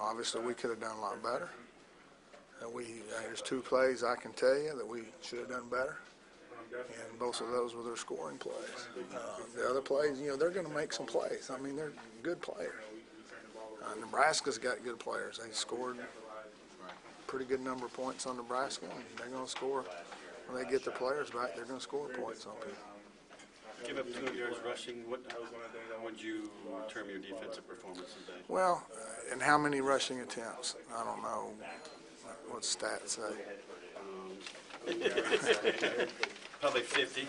obviously we could have done a lot better. There's 2 plays I can tell you that we should have done better, and both of those were their scoring plays. The other plays, they're going to make some plays. I mean, they're good players. Nebraska's got good players. They scored a pretty good number of points on Nebraska, and they're going to score. When they get the players back, they're going to score points on people. Give up 200 yards rushing. How would you term your defensive performance today? Well, and how many rushing attempts? I don't know what stats say. Probably 50.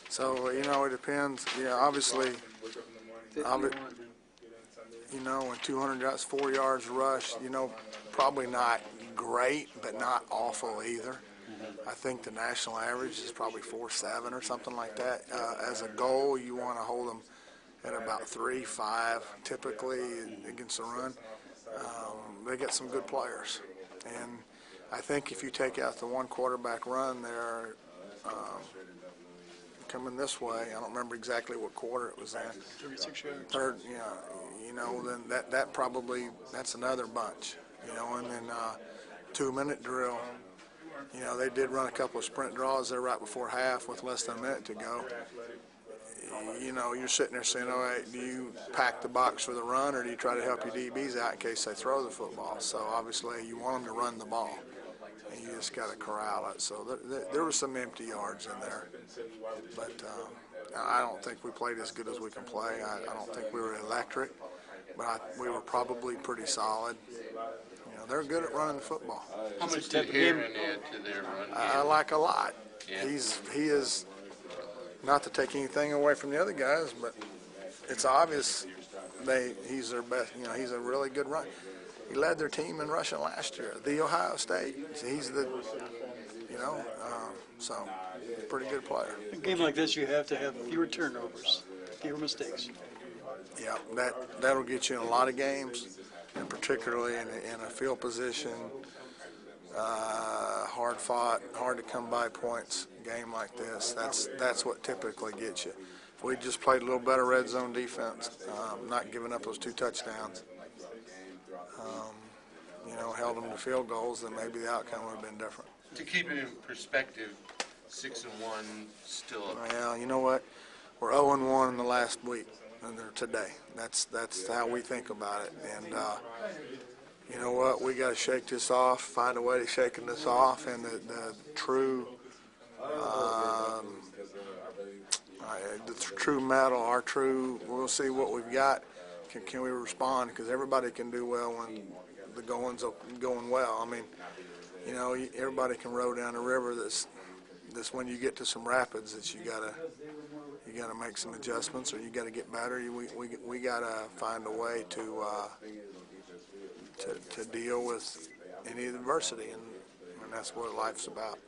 So, it depends. Yeah, obviously, when 200 yards, 4 yards rush, probably not great, but not awful either. I think the national average is probably 4.7 or something like that. As a goal, you want to hold them at about 3.5 typically against the run. They get some good players, and I think if you take out the one quarterback run, they're coming this way. I don't remember exactly what quarter it was in. 36 yards. Third, then that's another bunch, and then 2-minute drill. They did run a couple of sprint draws there right before half with less than a minute to go. You're sitting there saying, all right, do you pack the box for the run, or do you try to help your DBs out in case they throw the football? So obviously you want them to run the ball, and you just got to corral it. So there were some empty yards in there. But I don't think we played as good as we can play. I don't think we were electric, but we were probably pretty solid. They're good at running the football. How much did Heron add to their run game? I like a lot. Yeah. He is, not to take anything away from the other guys, but it's obvious he's their best. He's a really good run. He led their team in rushing last year, the Ohio State. He's the, so he's a pretty good player. In a game like this, you have to have fewer turnovers, fewer mistakes. Yeah, that'll get you in a lot of games, and particularly in a field position, hard fought, hard to come by points game like this. That's what typically gets you. If we just played a little better red zone defense, not giving up those 2 touchdowns, held them to field goals, then maybe the outcome would have been different. To keep it in perspective, 6-1 still up. Well, you know what? We're 0-1 in the last week, and today. That's how we think about it. And you know what? We got to shake this off, find a way to shaking this off, and the true metal, we'll see what we've got. Can we respond? Because everybody can do well when the going's going well. I mean, everybody can row down the river. This when you get to some rapids, that you gotta make some adjustments, or you gotta get better. We gotta find a way to deal with any adversity, and that's what life's about.